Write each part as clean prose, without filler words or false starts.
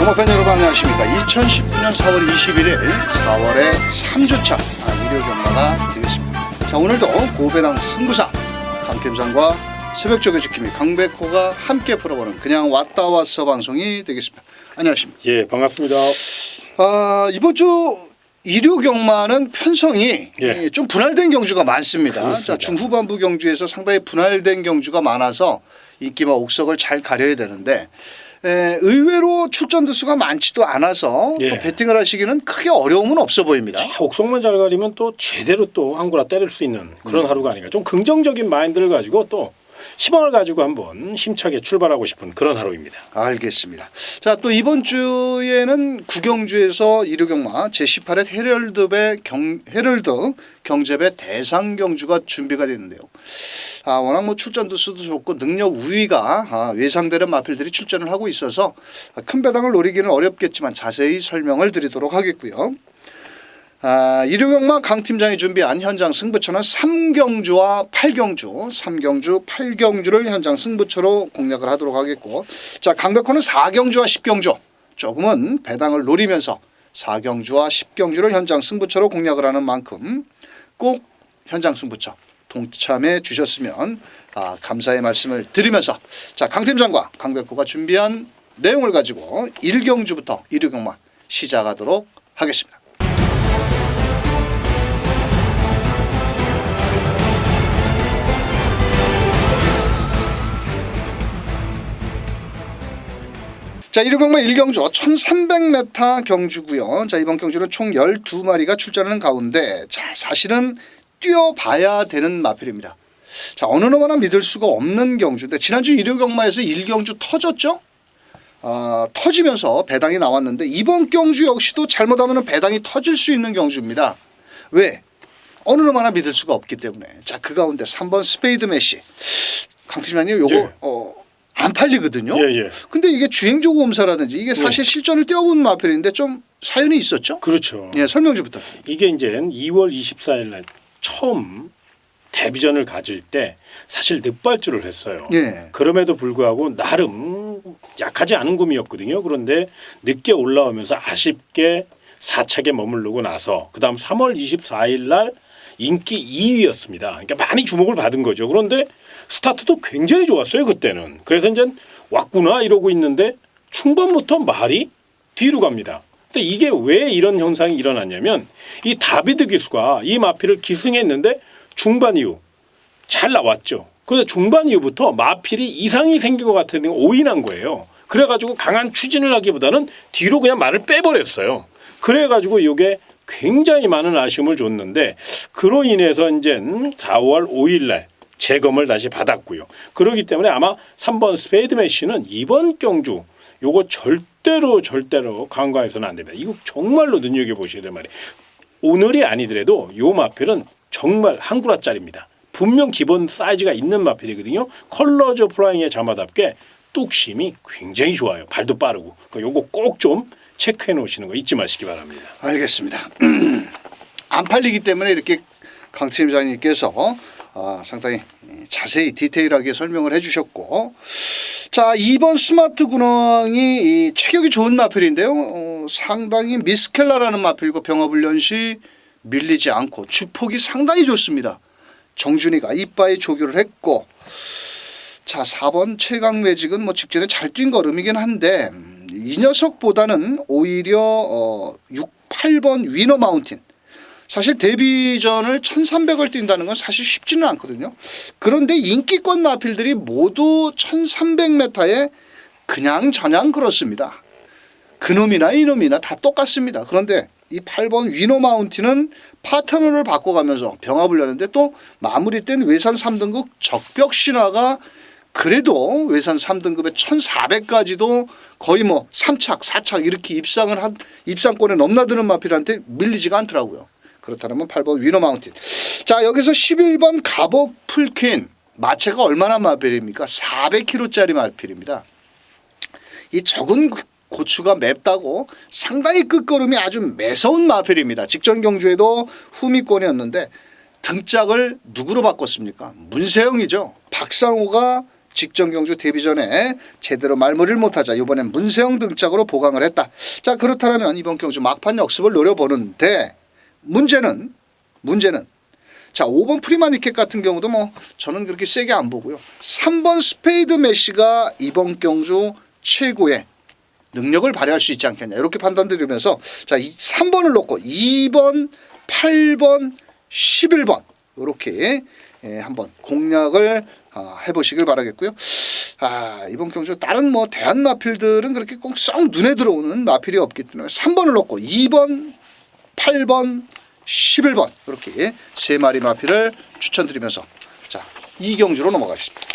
동호팬 여러분 안녕하십니까. 2019년 4월 21일 4월의 3주차 일요 경마가 되겠습니다. 자, 오늘도 고배당 승부사 강팀장과 새벽조교 지킴이 강백호가 함께 풀어보는 그냥 왔다 왔어 방송이 되겠습니다. 안녕하십니까. 예, 반갑습니다. 이번 주 일요 경마는 편성이 예. 좀 분할된 경주가 많습니다. 그렇습니다. 자, 중후반부 경주에서 상당히 분할된 경주가 많아서 인기와 옥석을 잘 가려야 되는데 의외로 출전 두수가 많지도 않아서 예. 또 배팅을 하시기는 크게 어려움은 없어 보입니다. 옥석만 잘 가리면 또 제대로 또 한구라 때릴 수 있는 그런 하루가 아닌가. 좀 긍정적인 마인드를 가지고 또 희망을 가지고 한번 힘차게 출발하고 싶은 그런 하루입니다. 알겠습니다. 자, 또 이번 주에는 구경주에서 일요 경마 제18회 헤럴드 경제배 대상 경주가 준비가 되는데요. 워낙 뭐 출전 두수도 좋고 능력 우위가 예상되는 마필들이 출전을 하고 있어서 큰 배당을 노리기는 어렵겠지만 자세히 설명을 드리도록 하겠고요. 일요 경마 강 팀장이 준비한 현장 승부처는 3경주와 8경주, 3경주, 8경주를 현장 승부처로 공략을 하도록 하겠고, 자, 강백호는 4경주와 10경주 조금은 배당을 노리면서 4경주와 10경주를 현장 승부처로 공략을 하는 만큼 꼭 현장 승부처 동참해 주셨으면 감사의 말씀을 드리면서, 자, 강 팀장과 강백호가 준비한 내용을 가지고 1경주부터 일요 경마 시작하도록 하겠습니다. 자, 일요 경마 1경주 1300m 경주고요. 자, 이번 경주는 총 12마리가 출전하는 가운데 자, 사실은 뛰어봐야 되는 마필입니다. 자, 어느 놈하나 믿을 수가 없는 경주인데 지난주 일요 경마에서 1경주 터졌죠? 터지면서 배당이 나왔는데 이번 경주 역시도 잘못하면 배당이 터질 수 있는 경주입니다. 왜? 어느 놈하나 믿을 수가 없기 때문에. 자, 그 가운데 3번 스페이드 메시. 강팀장님 요거 예. 안 팔리거든요. 예. 근데 이게 주행조 검사라든지 이게 사실 실전을 뛰어본 마필인데 좀 사연이 있었죠? 그렇죠. 예, 설명 좀 부탁드립니다. 이게 이제 2월 24일 날 처음 데뷔전을 가질 때 사실 늦발주를 했어요. 예. 그럼에도 불구하고 나름 약하지 않은 구미였거든요. 그런데 늦게 올라오면서 아쉽게 4착에 머무르고 나서 그다음 3월 24일 날 인기 2위였습니다. 그러니까 많이 주목을 받은 거죠. 그런데 스타트도 굉장히 좋았어요 그때는. 그래서 이제 왔구나 이러고 있는데 중반부터 말이 뒤로 갑니다. 근데 이게 왜 이런 현상이 일어났냐면 이 다비드 기수가 이 마필을 기승했는데 중반 이후 잘 나왔죠. 그런데 중반 이후부터 마필이 이상이 생긴 것 같은 게 오인한 거예요. 그래가지고 강한 추진을 하기보다는 뒤로 그냥 말을 빼버렸어요. 그래가지고 이게 굉장히 많은 아쉬움을 줬는데 그로 인해서 이제 4월 5일 날 재검을 다시 받았고요. 그렇기 때문에 아마 3번 스페이드 메시는 이번 경주 요거 절대로 간과해서는 안 됩니다. 이거 정말로 눈여겨보셔야 될 말이에요. 오늘이 아니더라도 요 마필은 정말 한 구라짜리입니다. 분명 기본 사이즈가 있는 마필이거든요. 컬러저 플라잉의 자마답게 뚝심이 굉장히 좋아요. 발도 빠르고. 요거 꼭 좀 체크해 놓으시는 거 잊지 마시기 바랍니다. 알겠습니다. 안 팔리기 때문에 이렇게 강 팀장님께서 상당히 자세히 디테일하게 설명을 해주셨고, 자, 2번 스마트 군왕이 체격이 좋은 마필인데요. 상당히 미스켈라라는 마필고 병합훈련시 밀리지 않고 주폭이 상당히 좋습니다. 정준이가 이빠이 조교를 했고, 자, 4번 최강 매직은 뭐 직전에 잘 뛴 걸음이긴 한데 이 녀석보다는 오히려 6, 8번 위너 마운틴. 사실 데뷔전을 1300을 뛴다는 건 사실 쉽지는 않거든요. 그런데 인기권 마필들이 모두 1300m에 그냥 저냥 그렇습니다. 그놈이나 이놈이나 다 똑같습니다. 그런데 이 8번 위너 마운틴은 파트너를 바꿔가면서 병합을 하는데 또 마무리 땐 외산 3등급 적벽 신화가 그래도 외산 3등급에 1400까지도 거의 뭐 3착, 4착 이렇게 입상권에 넘나드는 마필한테 밀리지가 않더라고요. 그렇다면 8번 위너 마운틴. 자, 여기서 11번 가복 풀퀸. 마체가 얼마나 마필입니까? 400kg짜리 마필입니다. 이 적은 고추가 맵다고 상당히 끝걸음이 아주 매서운 마필입니다. 직전 경주에도 후미권이었는데 등짝을 누구로 바꿨습니까? 문세영이죠. 박상호가 직전 경주 데뷔 전에 제대로 말무리를 못하자 이번엔 문세영 등짝으로 보강을 했다. 자 그렇다면 이번 경주 막판 역습을 노려보는데 문제는 자 5번 프리마니켓 같은 경우도 뭐 저는 그렇게 세게 안 보고요. 3번 스페이드 메시가 이번 경주 최고의 능력을 발휘할 수 있지 않겠냐 이렇게 판단드리면서 자 3번을 놓고 2번, 8번, 11번 이렇게 한번 공략을 해보시길 바라겠고요. 이번 경주 다른 뭐 대한 마필들은 그렇게 꼭 썩 눈에 들어오는 마필이 없기 때문에 3번을 놓고 2번, 8번, 11번 이렇게 세 마리 마필을 추천드리면서 자 2경주로 넘어가겠습니다.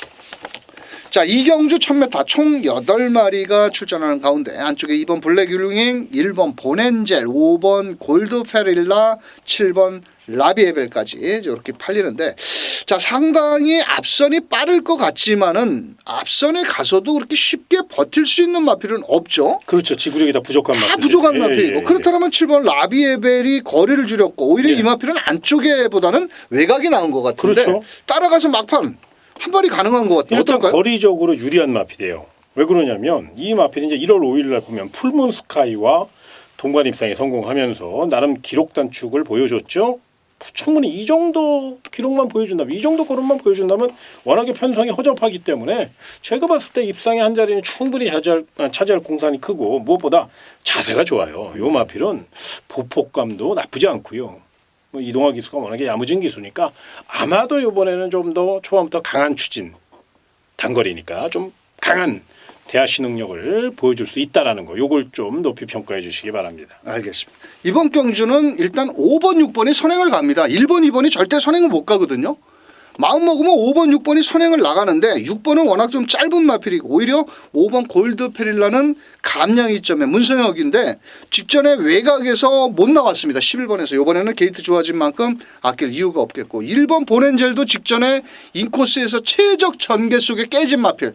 자 2경주 1000m 총 8마리가 출전하는 가운데 안쪽에 2번 블랙 율링, 1번 보넨젤, 5번 골드 페릴라, 7번 라비에벨까지 이렇게 팔리는데 자 상당히 앞선이 빠를 것 같지만은 앞선에 가서도 그렇게 쉽게 버틸 수 있는 마필은 없죠. 그렇죠. 지구력이 다 부족한 마필. 다 부족한 마필이고 그렇다면 7번 라비에벨이 거리를 줄였고 오히려 이 마필은 안쪽에보다는 외곽이 나은 것 같은데 그렇죠. 따라가서 막판 한 발이 가능한 것 같아요. 일단 어떨까요? 거리적으로 유리한 마필이에요. 왜 그러냐면 이 마필이 이제 1월 5일 날 보면 풀문 스카이와 동반 입상에 성공하면서 나름 기록 단축을 보여줬죠. 충분히 이 정도 기록만 보여준다면 이 정도 걸음만 보여준다면 워낙에 편성이 허접하기 때문에 제가 봤을 때 입상의 한 자리는 충분히 차지할 공산이 크고 무엇보다 자세가 좋아요. 이 마필은 보폭감도 나쁘지 않고요. 뭐 이동화 기수가 워낙에 야무진 기수니까 아마도 이번에는 좀 더 초반부터 강한 추진 단거리니까 좀 강한 대하시 능력을 보여줄 수 있다라는 거 요걸 좀 높이 평가해 주시기 바랍니다. 알겠습니다. 이번 경주는 일단 5번, 6번이 선행을 갑니다. 1번, 2번이 절대 선행을 못 가거든요. 마음 먹으면 5번, 6번이 선행을 나가는데 6번은 워낙 좀 짧은 마필이고 오히려 5번 골드 페릴라는 감량 이점의 문성혁인데 직전에 외곽에서 못 나왔습니다. 11번에서 이번에는 게이트 좋아진 만큼 아낄 이유가 없겠고 1번 보넨젤도 직전에 인코스에서 최적 전개 속에 깨진 마필.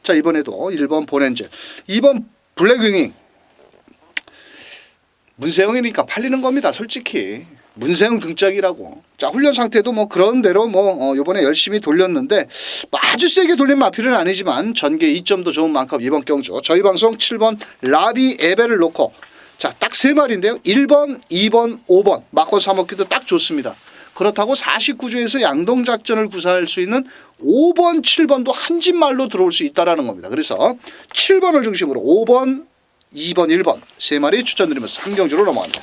자 이번에도 1번 보넨젤 2번 블랙윙잉 문세영이니까 팔리는 겁니다. 솔직히 문세영 등짝이라고. 자 훈련 상태도 뭐 그런 대로 뭐 이번에 열심히 돌렸는데 아주 세게 돌린 마필은 아니지만 전개 2점도 좋은 만큼 이번 경주 저희 방송 7번 라비 에벨을 놓고 자 딱 세 마리인데요. 1번, 2번, 5번 막고 사먹기도 딱 좋습니다. 그렇다고 49주에서 양동작전을 구사할 수 있는 5번, 7번도 한 집말로 들어올 수 있다는 겁니다. 그래서 7번을 중심으로 5번, 2번, 1번 세 마리 추천드리면서 3경주로 넘어갑니다.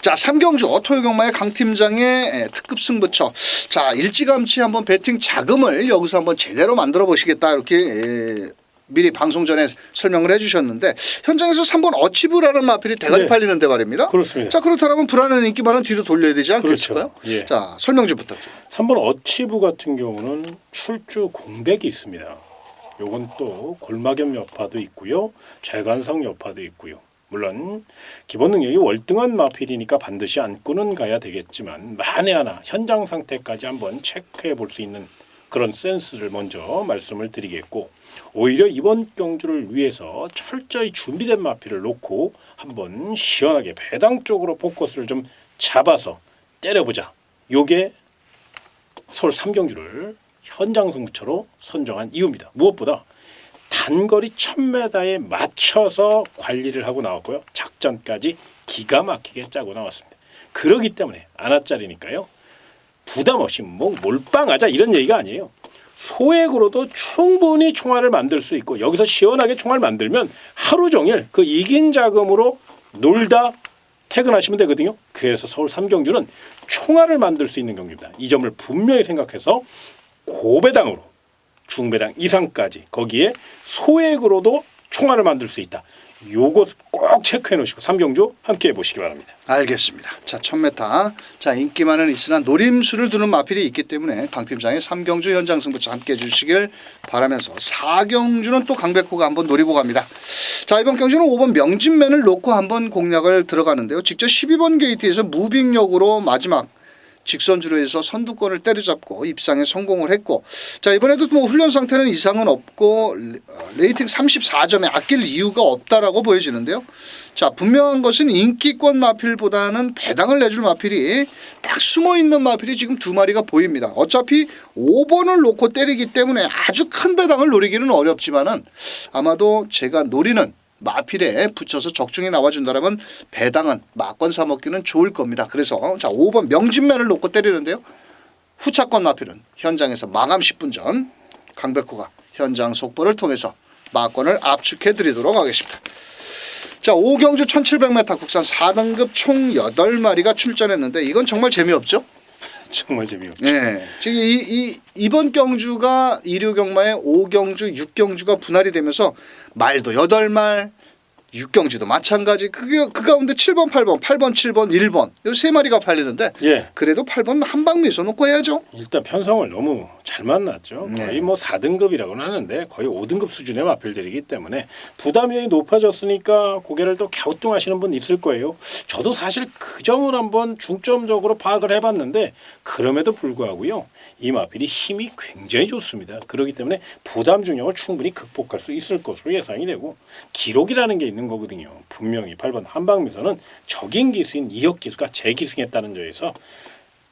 자 3경주 토요경마의 강 팀장의 특급 승부처. 자 일찌감치 한번 배팅 자금을 여기서 한번 제대로 만들어 보시겠다 이렇게 미리 방송 전에 설명을 해주셨는데 현장에서 3번 어치브라는 마필이 대가리 팔리는데 말입니다. 그렇습니다. 자 그렇다면 불안한 인기만은 뒤로 돌려야 되지 않겠을까요? 그렇죠. 예. 자 설명 좀 부탁드립니다. 3번 어치브 같은 경우는 출주 공백이 있습니다. 요건 또 골마겸 여파도 있고요. 재관성 여파도 있고요. 물론 기본 능력이 월등한 마필이니까 반드시 안고는 가야 되겠지만 만에 하나 현장 상태까지 한번 체크해 볼 수 있는 그런 센스를 먼저 말씀을 드리겠고 오히려 이번 경주를 위해서 철저히 준비된 마필을 놓고 한번 시원하게 배당 쪽으로 포커스를 좀 잡아서 때려보자. 요게 서울 3경주를 현장 승부처로 선정한 이유입니다. 무엇보다 단거리 1000m에 맞춰서 관리를 하고 나왔고요. 작전까지 기가 막히게 짜고 나왔습니다. 그러기 때문에 아나짜리니까요. 부담 없이 뭐 몰빵하자 이런 얘기가 아니에요. 소액으로도 충분히 총알을 만들 수 있고 여기서 시원하게 총알 만들면 하루 종일 그 이긴 자금으로 놀다 퇴근하시면 되거든요. 그래서 서울 3경주는 총알을 만들 수 있는 경주입니다. 이 점을 분명히 생각해서 고배당으로 중배당 이상까지 거기에 소액으로도 총알을 만들 수 있다. 요거 꼭 체크해 놓으시고 3경주 함께 해보시기 바랍니다. 알겠습니다. 자 1000m 자 인기만은 있으나 노림수를 두는 마필이 있기 때문에 강 팀장의 3경주 현장 승부처 함께 해주시길 바라면서 4경주는 또 강백호가 한번 노리고 갑니다. 자 이번 경주는 5번 명진맨을 놓고 한번 공략을 들어가는데요. 직접 12번 게이트에서 무빙력으로 마지막 직선주로 해서 선두권을 때려잡고 입상에 성공을 했고, 자 이번에도 뭐 훈련 상태는 이상은 없고 레이팅 34점에 아낄 이유가 없다라고 보여지는데요. 자 분명한 것은 인기권 마필보다는 배당을 내줄 마필이 딱 숨어 있는 마필이 지금 두 마리가 보입니다. 어차피 5번을 놓고 때리기 때문에 아주 큰 배당을 노리기는 어렵지만은 아마도 제가 노리는 마필에 붙여서 적중에 나와준다라면 배당은 마권 사 먹기는 좋을 겁니다. 그래서 자 5번 명진맨을 놓고 때리는데요. 후차권 마필은 현장에서 마감 10분 전 강백호가 현장 속보를 통해서 마권을 압축해 드리도록 하겠습니다. 자 5경주 1700m 국산 4등급 총 8마리가 출전했는데 이건 정말 재미없죠? 정말 재미없죠. 네. 지금 이번 경주가 2류 경마에 5경주, 6경주가 분할이 되면서 말도 8말, 6경주도 마찬가지. 그 가운데 7번, 8번, 8번, 7번, 1번 이 세 마리가 팔리는데 예. 그래도 8번 한 방 미소 놓고 해야죠. 일단 편성을 너무 잘 만났죠. 네. 거의 뭐 4등급이라고는 하는데 거의 5등급 수준의 마필들이기 때문에 부담이 높아졌으니까 고개를 또 갸우뚱하시는 분 있을 거예요. 저도 사실 그 점을 한번 중점적으로 파악을 해봤는데 그럼에도 불구하고요. 이 마필이 힘이 굉장히 좋습니다. 그렇기 때문에 부담 중력을 충분히 극복할 수 있을 것으로 예상이 되고 기록이라는 게 있는 거거든요. 분명히 8번 한방미소는 적인 기수인 이혁 기수가 재기승했다는 점에서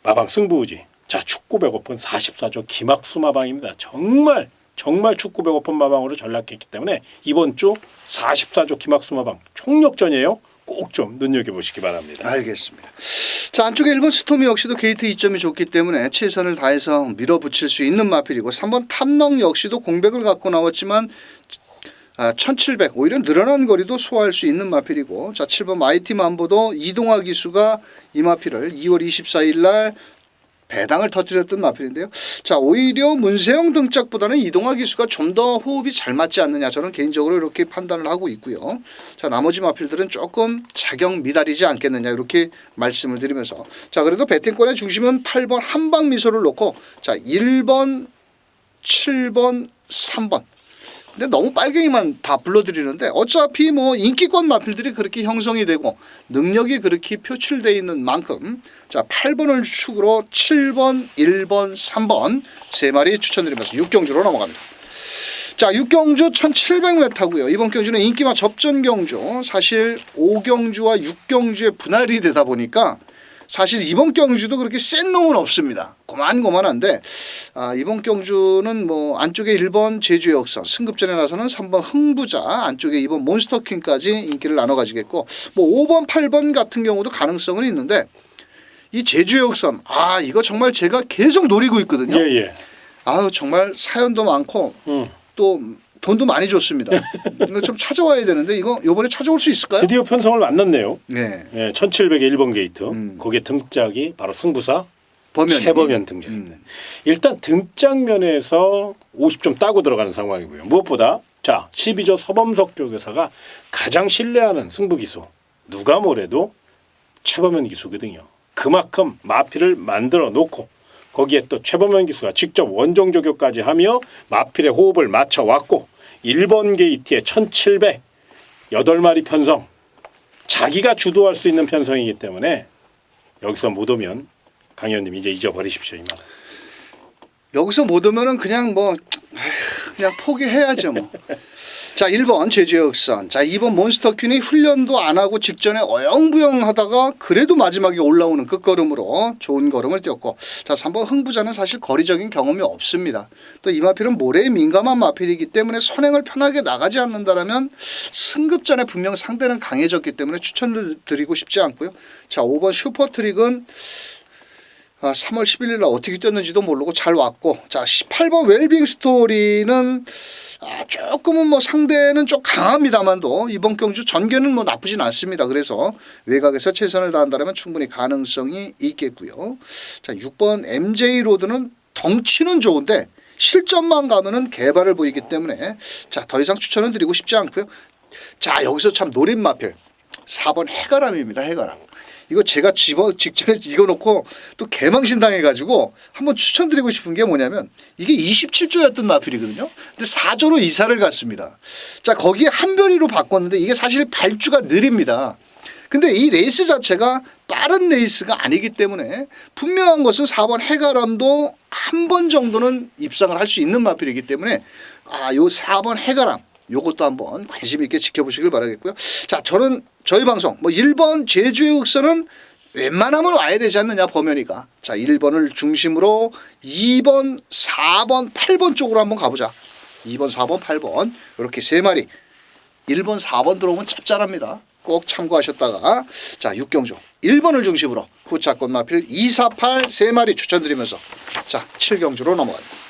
마방 승부의지. 자 축구 배고픈 44조 김학수 마방입니다. 정말 축구 배고픈 마방으로 전락했기 때문에 이번 주 44조 김학수 마방 총력전이에요. 꼭 좀 눈여겨보시기 바랍니다. 알겠습니다. 자 안쪽에 1번 스토미 역시도 게이트 2점이 좋기 때문에 최선을 다해서 밀어붙일 수 있는 마필이고 3번 탐렁 역시도 공백을 갖고 나왔지만 1700 오히려 늘어난 거리도 소화할 수 있는 마필이고 자 7번 마이티 만보도 이동화 기수가 이 마필을 2월 24일 날 배당을 터뜨렸던 마필인데요. 자 오히려 문세영 등짝보다는 이동화 기수가 좀 더 호흡이 잘 맞지 않느냐 저는 개인적으로 이렇게 판단을 하고 있고요. 자 나머지 마필들은 조금 자경 미달이지 않겠느냐 이렇게 말씀을 드리면서 자 그래도 배팅권의 중심은 8번 한방 미소를 놓고 자 1번 7번 3번 근데 너무 빨갱이만 다 불러드리는데 어차피 뭐 인기권 마필들이 그렇게 형성이 되고 능력이 그렇게 표출되어 있는 만큼 자 8번을 축으로 7번, 1번, 3번 세 마리 추천드리면서 6경주로 넘어갑니다. 자 6경주 1700m고요. 이번 경주는 인기마 접전 경주 사실 5경주와 6경주의 분할이 되다 보니까 사실 이번 경주도 그렇게 센 놈은 없습니다. 고만고만한데 이번 경주는 뭐 안쪽에 1번 제주의 역선 승급전에 나서는 3번 흥부자 안쪽에 2번 몬스터퀸까지 인기를 나눠 가지겠고 뭐 5번 8번 같은 경우도 가능성은 있는데 이 제주의 역선 이거 정말 제가 계속 노리고 있거든요. 예. 정말 사연도 많고 또 돈도 많이 줬습니다. 이거 좀 찾아와야 되는데 이거 이번에 찾아올 수 있을까요? 드디어 편성을 만났네요. 네. 1700의 1번 게이트. 거기에 등짝이 바로 승부사 최범현 등장입니다. 일단 등짝면에서 50점 따고 들어가는 상황이고요. 무엇보다 자 12조 서범석 조교사가 가장 신뢰하는 승부 기수 누가 뭐래도 최범현 기수거든요. 그만큼 마필을 만들어 놓고 거기에 또 최범현 기수가 직접 원정 조교까지 하며 마필의 호흡을 맞춰 왔고 1번 게이트에 1700 8마리 편성 자기가 주도할 수 있는 편성이기 때문에 여기서 못 오면 강 의원님 이제 잊어버리십시오. 이만. 여기서 못 오면은 그냥 그냥 포기해야죠 뭐. 자 1번 제주의 역선 자 2번 몬스터퀸이 훈련도 안 하고 직전에 어영부영 하다가 그래도 마지막에 올라오는 끝걸음으로 좋은 걸음을 뛰었고 자 3번 흥부자는 사실 거리적인 경험이 없습니다. 또 이 마필은 모래에 민감한 마필이기 때문에 선행을 편하게 나가지 않는다라면 승급전에 분명 상대는 강해졌기 때문에 추천을 드리고 싶지 않고요. 자 5번 슈퍼트릭은 3월 11일 날 어떻게 뛰었는지도 모르고 잘 왔고 자 18번 웰빙 스토리는 조금은 뭐 상대는 좀 강합니다만도 이번 경주 전개는 뭐 나쁘진 않습니다. 그래서 외곽에서 최선을 다한다면 충분히 가능성이 있겠고요. 자 6번 MJ 로드는 덩치는 좋은데 실점만 가면은 개발을 보이기 때문에 자 더 이상 추천은 드리고 싶지 않고요. 자 여기서 참 노린 마필 4번 해가람입니다. 해가람. 이거 제가 직전에 이거 놓고 또 개망신 당해가지고 한번 추천드리고 싶은 게 뭐냐면 이게 27조였던 마필이거든요. 근데 4조로 이사를 갔습니다. 자 거기에 한별이로 바꿨는데 이게 사실 발주가 느립니다. 근데 이 레이스 자체가 빠른 레이스가 아니기 때문에 분명한 것은 4번 해가람도 한 번 정도는 입상을 할 수 있는 마필이기 때문에 요 4번 해가람 요것도 한번 관심 있게 지켜보시길 바라겠고요. 자, 저는 저희 방송 1번 제주의 흑선은 웬만하면 와야 되지 않느냐 범현이가. 자, 1번을 중심으로 2번, 4번, 8번 쪽으로 한번 가보자. 2번, 4번, 8번 이렇게 세 마리. 1번, 4번 들어오면 짭짤합니다. 꼭 참고하셨다가 자 6경주 1번을 중심으로 후차권 마필 2, 4, 8 세 마리 추천드리면서 자 7경주로 넘어갑니다.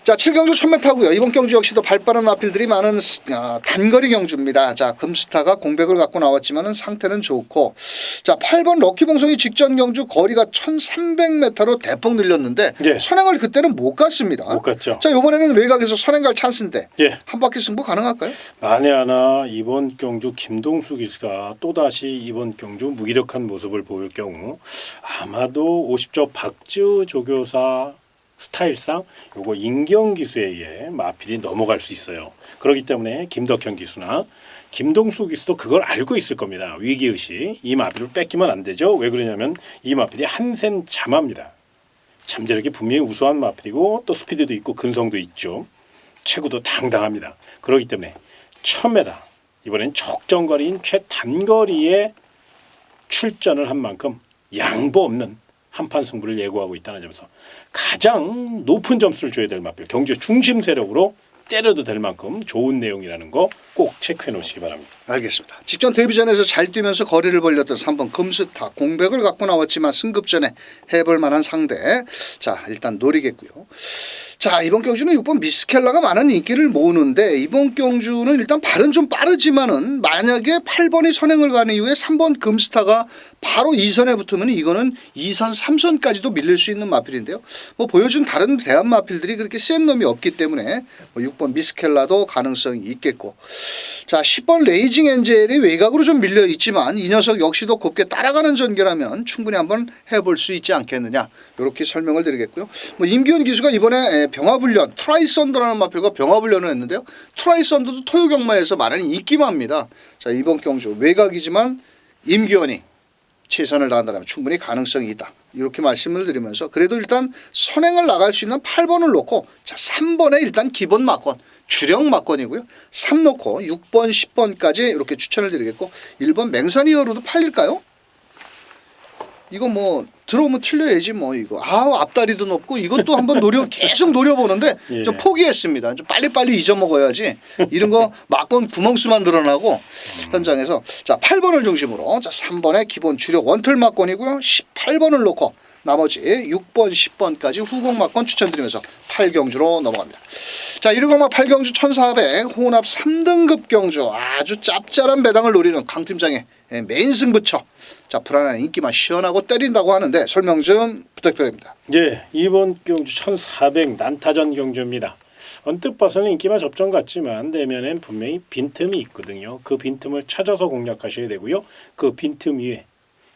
자 7경주 1000m고요. 이번 경주 역시도 발빠른 마필들이 많은 단거리 경주입니다. 자 금스타가 공백을 갖고 나왔지만은 상태는 좋고 자 8번 럭키봉송이 직전 경주 거리가 1300m로 대폭 늘렸는데 예. 선행을 그때는 못 갔습니다. 못 갔죠. 자 이번에는 외곽에서 선행 갈 찬스인데 예. 한 바퀴 승부 가능할까요? 만에 하나 이번 경주 김동수 기수가 또다시 이번 경주 무기력한 모습을 보일 경우 아마도 50조 박지우 조교사 스타일상 요거 임기영 기수에 의해 마필이 넘어갈 수 있어요. 그렇기 때문에 김덕현 기수나 김동수 기수도 그걸 알고 있을 겁니다. 위기의식. 이 마필을 뺏기면 안 되죠. 왜 그러냐면 이 마필이 한센 잠합니다. 잠재력이 분명히 우수한 마필이고 또 스피드도 있고 근성도 있죠. 체구도 당당합니다. 그렇기 때문에 1000m 이번엔 적정거리인 최단거리에 출전을 한 만큼 양보 없는 한판 승부를 예고하고 있다는 점에서 가장 높은 점수를 줘야 될 마필 경주의 중심 세력으로 때려도 될 만큼 좋은 내용이라는 거 꼭 체크해 놓으시기 바랍니다. 알겠습니다. 직전 데뷔전에서 잘 뛰면서 거리를 벌렸던 3번 금스타 공백을 갖고 나왔지만 승급전에 해볼 만한 상대. 자 일단 노리겠고요. 자 이번 경주는 6번 미스켈라가 많은 인기를 모으는데 이번 경주는 일단 발은 좀 빠르지만은 만약에 8번이 선행을 가는 이후에 3번 금스타가 바로 2선에 붙으면 이거는 2선 3선까지도 밀릴 수 있는 마필인데요. 뭐 보여준 다른 대한 마필들이 그렇게 센 놈이 없기 때문에 6번 미스켈라도 가능성이 있겠고 자 10번 레이징 엔젤이 외곽으로 좀 밀려 있지만 이 녀석 역시도 곱게 따라가는 전개라면 충분히 한번 해볼 수 있지 않겠느냐 이렇게 설명을 드리겠고요. 뭐 임기훈 기수가 이번에 병화불련 트라이썬더라는 마필과 병화불련을 했는데요. 트라이썬더도 토요경마에서 많은 인기마입니다. 자 이번 경주 외곽이지만 임기훈이 최선을 다한다면 충분히 가능성이 있다. 이렇게 말씀을 드리면서 그래도 일단 선행을 나갈 수 있는 8번을 놓고 자 3번에 일단 기본 막권 주력 막권이고요. 3 놓고 6번 10번까지 이렇게 추천을 드리겠고 1번 맹산이어로도 팔릴까요? 이거 뭐 들어오면 틀려야지 뭐 이거 앞다리도 높고 이것도 한번 계속 노려보는데 예. 좀 포기했습니다. 좀 빨리빨리 잊어먹어야지 이런 거 막권 구멍수만 늘어나고 현장에서 자 8번을 중심으로 자 3번에 기본 주력 원틀 막권이고요. 18번을 놓고 나머지 6번 10번까지 후공 막권 추천드리면서 8경주로 넘어갑니다. 자 1경마 8경주 1400 혼합 3등급 경주 아주 짭짤한 배당을 노리는 강팀장의 메인 승부처 자 불안한 인기만 시원하고 때린다고 하는데 설명 좀 부탁드립니다. 예, 이번 경주 1400 난타전 경주입니다. 언뜻 봐서는 인기만 접전 같지만 내면엔 분명히 빈틈이 있거든요. 그 빈틈을 찾아서 공략하셔야 되고요. 그 빈틈 위에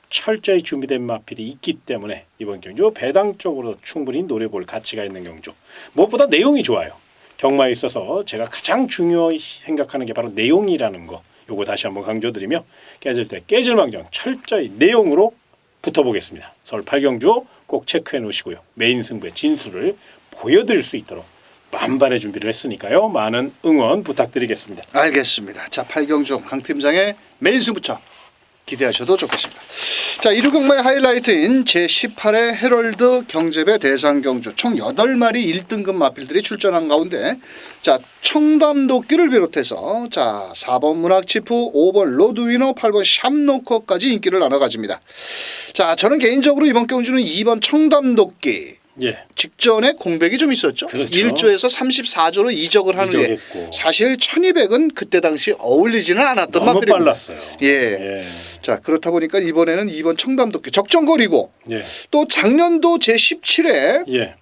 철저히 준비된 마필이 있기 때문에 이번 경주 배당적으로 충분히 노려볼 가치가 있는 경주. 무엇보다 내용이 좋아요. 경마에 있어서 제가 가장 중요히 생각하는 게 바로 내용이라는 거. 요거 다시 한번 강조드리며 깨질 때 깨질망정 철저히 내용으로 붙어보겠습니다. 서울 8경주 꼭 체크해 놓으시고요. 메인 승부의 진수를 보여드릴 수 있도록 만반의 준비를 했으니까요. 많은 응원 부탁드리겠습니다. 알겠습니다. 자 8경주 강팀장의 메인 승부처 기대하셔도 좋겠습니다. 자 1호 경마의 하이라이트인 제18회 헤럴드 경제배 대상경주 총 8마리 1등급 마필들이 출전한 가운데 자 청담도끼를 비롯해서 자 4번 문학치프 5번 로드위너 8번 샵노커까지 인기를 나눠 가집니다. 자 저는 개인적으로 이번 경주는 2번 청담도끼 예. 직전에 공백이 좀 있었죠. 그렇죠. 1조에서 34조로 이적을 하는 게 이적했고. 사실 1200은 그때 당시 어울리지는 않았던 너무 마필입니다. 빨랐어요. 예. 예. 자 그렇다 보니까 이번에는 2번 청담도끼 적정거리고 예. 또 작년도 제17회 예.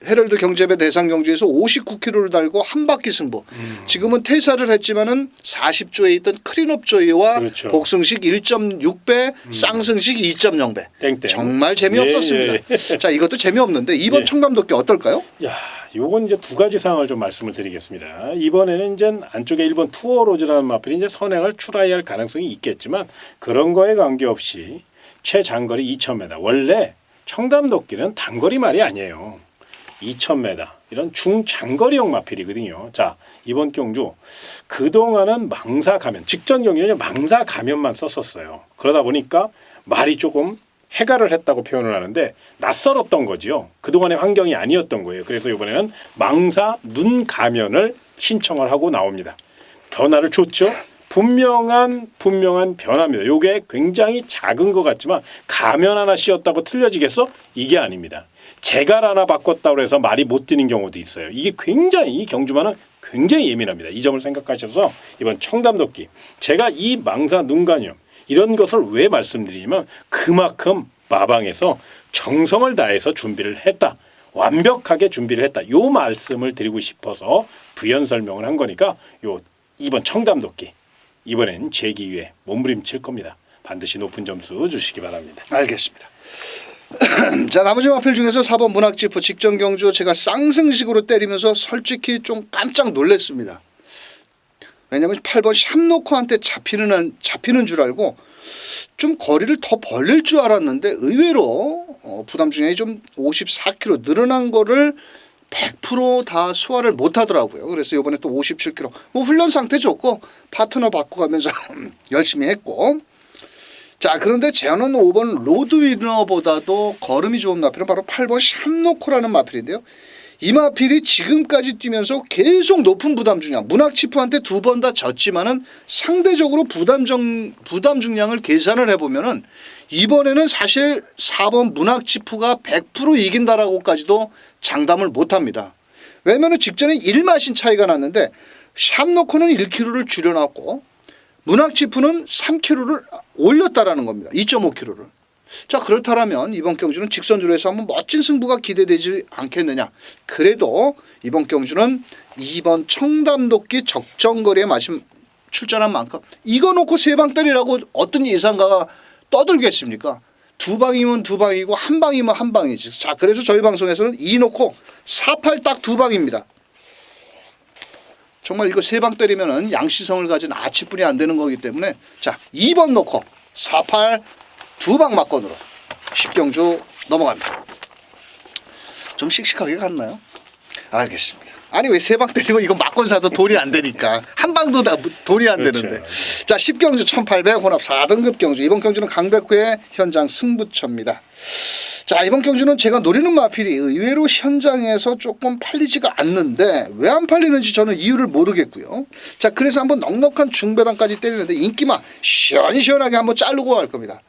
헤럴드 경제배 대상 경주에서 59km를 달고 한 바퀴 승부. 지금은 퇴사를 했지만은 40조에 있던 크린업 조이와 그렇죠. 복승식 1.6배, 쌍승식 2.0배. 땡땡. 정말 재미없었습니다. 예. 자, 이것도 재미없는데 이번 예. 청담도끼 어떨까요? 야, 요건 이제 두 가지 상황을 좀 말씀을 드리겠습니다. 이번에는 이제 안쪽에 1번 투어로즈라는 마필이 이제 선행을 출하할 가능성이 있겠지만 그런 거에 관계없이 최장거리 2,000m. 원래 청담도끼는 단거리 말이 아니에요. 2,000m 이런 중장거리형 마필이거든요. 자, 이번 경주 그동안은 망사 가면 직전 경기는 망사 가면만 썼었어요. 그러다 보니까 말이 조금 해가를 했다고 표현을 하는데 낯설었던 거지요. 그동안의 환경이 아니었던 거예요. 그래서 이번에는 망사 눈 가면을 신청을 하고 나옵니다. 변화를 줬죠. 분명한 변화입니다. 요게 굉장히 작은 것 같지만 가면 하나 씌웠다고 틀려지겠어? 이게 아닙니다. 재갈 하나 바꿨다고 해서 말이 못 뛰는 경우도 있어요. 이게 굉장히 이 경주마는 굉장히 예민합니다. 이 점을 생각하셔서 이번 청담도끼 제가 이 망사 눈간염 이런 것을 왜 말씀드리냐면 그만큼 마방에서 정성을 다해서 준비를 했다. 완벽하게 준비를 했다. 요 말씀을 드리고 싶어서 부연 설명을 한 거니까 요 이번 청담도끼 이번엔 제 기회에 몸부림칠 겁니다. 반드시 높은 점수 주시기 바랍니다. 알겠습니다. 자, 나머지 마필 중에서 4번 문학지프 직전 경주 제가 쌍승식으로 때리면서 솔직히 좀 깜짝 놀랐습니다. 왜냐하면 8번 샴노커한테 잡히는 줄 알고 좀 거리를 더 벌릴 줄 알았는데 의외로 부담 중량이 좀 54kg 늘어난 거를 100% 소화를 못 하더라고요. 그래서 이번에 또 57kg. 뭐 훈련 상태 좋고 파트너 바꿔가면서 열심히 했고. 자, 그런데 저는 5번 로드위너보다도 걸음이 좋은 마필은 바로 8번 샴노코라는 마필인데요. 이 마필이 지금까지 뛰면서 계속 높은 부담 중량, 문학치프한테 2번 다 졌지만은 상대적으로 부담 중량을 계산을 해보면은 이번에는 사실 4번 문학치프가 100% 이긴다라고까지도 장담을 못합니다. 왜냐하면 직전에 1마신 차이가 났는데 샴노코는 1kg를 줄여놨고 문학치프는 3kg를 올렸다라는 겁니다. 2.5kg를. 자, 그렇다면 이번 경주는 직선주로 해서 한번 멋진 승부가 기대되지 않겠느냐. 그래도 이번 경주는 2번 청담도끼 적정거리에 출전한 만큼 이거 놓고 3방 때리라고 어떤 예상가가 떠들겠습니까? 2방이면 2방이고 한 방이면 한 방이지. 자, 그래서 저희 방송에서는 2 놓고 4-8 딱 2방입니다. 정말 이거 3방 때리면은 양시성을 가진 아치뿐이 안 되는 거기 때문에 자, 2번 놓고 4-8 2방 막건으로 10경주 넘어갑니다. 좀 씩씩하게 갔나요? 알겠습니다. 아니 왜 3방 때리고 이거 막건 사도 돈이 안 되니까 한 방도 다 돈이 안 그렇죠. 되는데. 자, 10경주 1800 혼합 4등급 경주. 이번 경주는 강백호의 현장 승부처입니다. 자, 이번 경주는 제가 노리는 마필이 의외로 현장에서 조금 팔리지가 않는데 왜 안 팔리는지 저는 이유를 모르겠고요. 자, 그래서 한번 넉넉한 중배당까지 때리는데 인기만 시원시원하게 한번 자르고 갈 겁니다.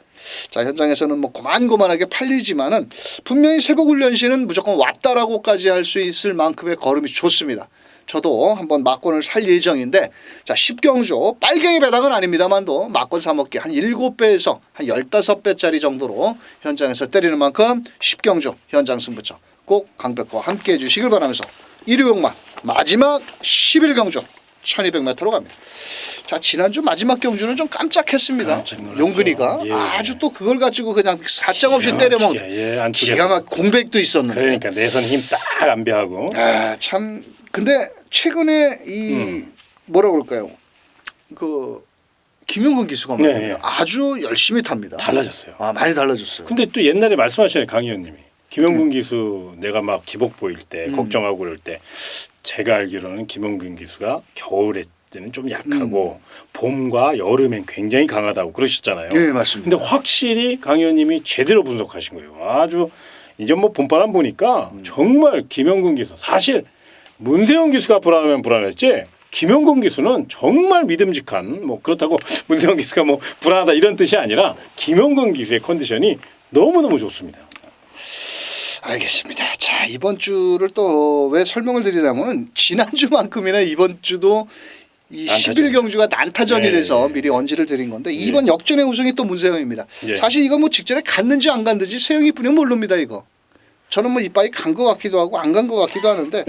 자, 현장에서는 뭐 고만고만하게 팔리지만은 분명히 새벽훈련 시에는 무조건 왔다라고까지 할 수 있을 만큼의 걸음이 좋습니다. 저도 한번 막건을 살 예정인데 자, 10경주 빨갱이 배당은 아닙니다만도 막건 사먹기 한 7배에서 한 15배짜리 정도로 현장에서 때리는 만큼 10경주 현장 승부처 꼭 강백호와 함께 해주시길 바라면서 일요일만 마지막 11경주 1200m로 갑니다. 자, 지난주 마지막 경주는 좀 깜짝했습니다. 용근이가 예. 아주 또 그걸 가지고 그냥 사정없이 때려먹는 기가 막 공백도 있었는데. 그러니까 내선 힘 딱 안배하고. 아, 참. 근데 최근에 이 뭐라 그럴까요? 그 김용근 기수가 네. 아주 열심히 탑니다. 달라졌어요. 아, 많이 달라졌어요. 근데 또 옛날에 말씀하셨잖아요, 강 의원님이. 김용근 기수 내가 막 기복 보일 때 걱정하고 그럴 때 제가 알기로는 김용근 기수가 겨울에 때는 좀 약하고 봄과 여름엔 굉장히 강하다고 그러셨잖아요. 네, 맞습니다. 근데 확실히 강 의원님이 제대로 분석하신 거예요. 아주 이제 뭐 봄바람 보니까 정말 김용근 기수 사실 문세영 기수가 불안하면 불안했지 김용근 기수는 정말 믿음직한 뭐 그렇다고 문세영 기수가 뭐 불안하다 이런 뜻이 아니라 김용근 기수의 컨디션이 너무너무 좋습니다. 알겠습니다. 자, 이번 주를 또 왜 설명을 드리냐면 지난주만큼이나 이번 주도 이 11경주가 난타전이라서 미리 언지를 드린 건데 이번 역전의 우승이 또 문세영입니다. 사실 이거 뭐 직전에 갔는지 안 갔는지 세영이 뿐이면 모릅니다. 이거 저는 뭐 이빨이 간 것 같기도 하고 안 간 것 같기도 하는데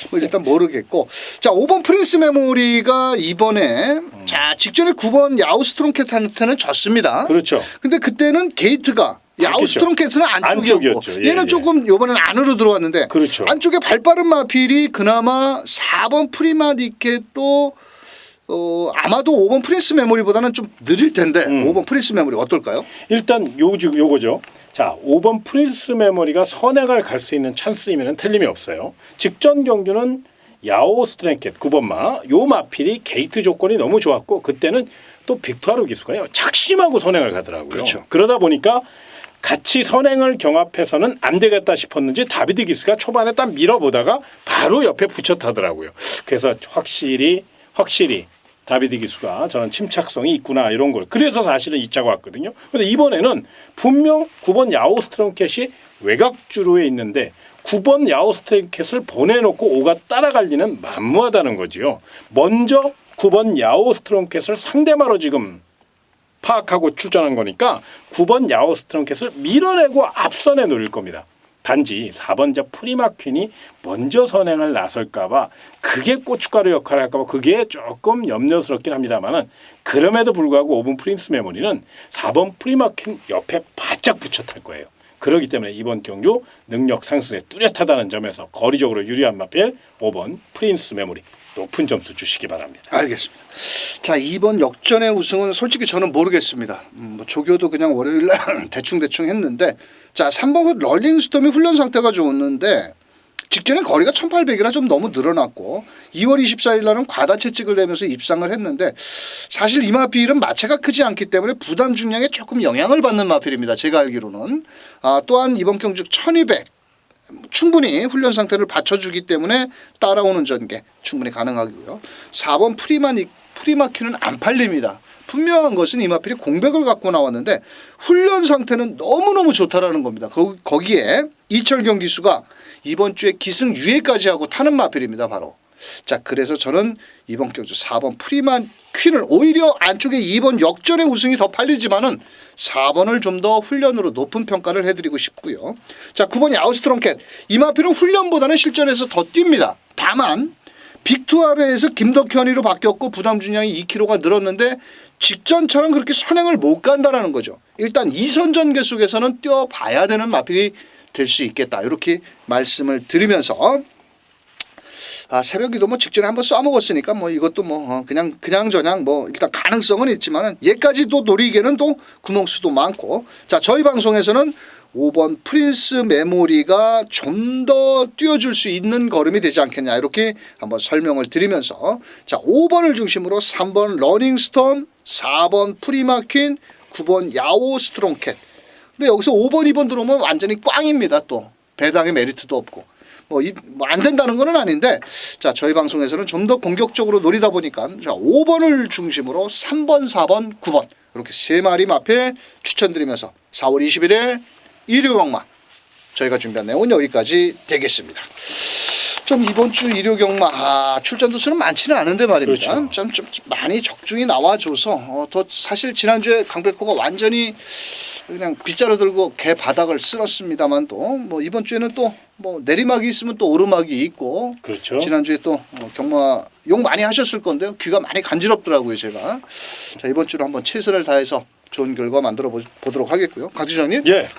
뭐 일단 모르겠고. 자, 5번 프린스 메모리가 이번에 자 직전에 9번 야우스트롱캣한테는 졌습니다. 그렇죠. 근데 그때는 게이트가 야우스트롱캣은 안쪽이었고 안쪽이었죠. 얘는 조금 이번에는 안으로 들어왔는데 그렇죠. 안쪽에 발빠른 마필이 그나마 4번 프리마디켓도 아마도 5번 프린스 메모리보다는 좀 느릴 텐데 5번 프린스 메모리 어떨까요? 일단 요거죠. 자, 5번 프린스 메모리가 선행을 갈 수 있는 찬스이면 틀림이 없어요. 직전 경주는 야오 스트랭켓 9번마 요 마필이 게이트 조건이 너무 좋았고 그때는 또 빅토르 기수가요 작심하고 선행을 가더라고요. 그렇죠. 그러다 보니까 같이 선행을 경합해서는 안 되겠다 싶었는지 다비드 기수가 초반에 딱 밀어보다가 바로 옆에 붙여 타더라고요. 그래서 확실히 다비드 기수가 저는 침착성이 있구나 이런 걸 그래서 사실은 이 차가 왔거든요. 그런데 이번에는 분명 9번 야오스트롱켓이 외곽주로에 있는데 9번 야오스트롱켓을 보내놓고 5가 따라갈 리는 만무하다는 거지요. 먼저 9번 야오스트롱켓을 상대마로 지금 파악하고 출전한 거니까 9번 야오스트롱켓을 밀어내고 앞선에 노릴 겁니다. 단지 4번자 프리마퀸이 먼저 선행을 나설까봐 그게 고춧가루 역할을 할까봐 그게 조금 염려스럽긴 합니다만은 그럼에도 불구하고 5번 프린스 메모리는 4번 프리마퀸 옆에 바짝 붙여 탈 거예요. 그렇기 때문에 이번 경주 능력 상승에 뚜렷하다는 점에서 거리적으로 유리한 마필 5번 프린스 메모리 높은 점수 주시기 바랍니다. 알겠습니다. 자, 이번 역전의 우승은 솔직히 저는 모르겠습니다. 뭐 조교도 그냥 월요일날 대충 했는데 자 3번 럴링스톰이 훈련 상태가 좋았는데 직전에 거리가 1800이라 좀 너무 늘어났고 2월 24일 날은 과다 채찍을 대면서 입상을 했는데 사실 이 마필은 마체가 크지 않기 때문에 부담 중량에 조금 영향을 받는 마필입니다. 제가 알기로는 또한 이번 경주 1200 충분히 훈련 상태를 받쳐주기 때문에 따라오는 전개 충분히 가능하고요. 4번 프리마키는 안 팔립니다. 분명한 것은 이 마필이 공백을 갖고 나왔는데 훈련 상태는 너무너무 좋다라는 겁니다. 거기에 이철경 기수가 이번 주에 기승 유예까지 하고 타는 마필입니다. 바로. 자, 그래서 저는 이번 경주 4번 프리마퀸을 오히려 안쪽에 2번 역전의 우승이 더 팔리지만은 4번을 좀 더 훈련으로 높은 평가를 해드리고 싶고요. 자, 9번 야우스트롱캣 이 마필은 훈련보다는 실전에서 더 뜁니다. 다만 빅투아르에서 김덕현이로 바뀌었고 부담 중량이 2kg가 늘었는데 직전처럼 그렇게 선행을 못 간다라는 거죠. 일단 2선 전개 속에서는 뛰어봐야 되는 마필이 될 수 있겠다. 이렇게 말씀을 드리면서 새벽기도 뭐 직전에 한번 써먹었으니까 뭐 이것도 뭐 그냥 저냥 뭐 일단 가능성은 있지만은 얘까지도 노리기에는 또 구멍수도 많고 자 저희 방송에서는 5번 프린스 메모리가 좀 더 뛰어줄 수 있는 걸음이 되지 않겠냐 이렇게 한번 설명을 드리면서 자 5번을 중심으로 3번 러닝스톰 4번 프리마퀸 9번 야오 스트롱캣 근데 여기서 5번 2번 들어오면 완전히 꽝입니다. 또 배당의 메리트도 없고 뭐 안 된다는 건 아닌데 자 저희 방송에서는 좀 더 공격적으로 노리다 보니까 자 5번을 중심으로 3번 4번 9번 이렇게 세 마리 마필 추천드리면서 4월 21일 일요경마 저희가 준비한 내용은 여기까지 되겠습니다. 좀 이번 주 일요경마 출전도 수는 많지는 않은데 말입니다. 그렇죠. 좀 많이 적중이 나와줘서 더 사실 지난주에 강백호가 완전히 그냥 빗자루 들고 개 바닥을 쓸었습니다만도 뭐 이번 주에는 또 뭐 내리막이 있으면 또 오르막이 있고 그렇죠. 지난주에 또 경마 욕 많이 하셨을 건데요. 귀가 많이 간지럽더라고요 제가. 자 이번 주로 한번 최선을 다해서 좋은 결과 만들어 보도록 하겠고요. 강 팀장님. 예.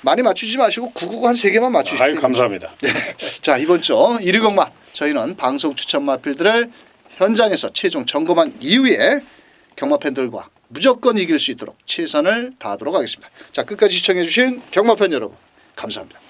많이 맞추지 마시고 999 한 3개만 맞추십시오. 아유 감사합니다. 네. 자 이번 주 일요경마 저희는 방송 추천 마필들을 현장에서 최종 점검한 이후에 경마 팬들과 무조건 이길 수 있도록 최선을 다하도록 하겠습니다. 자 끝까지 시청해 주신 경마팬 여러분 감사합니다.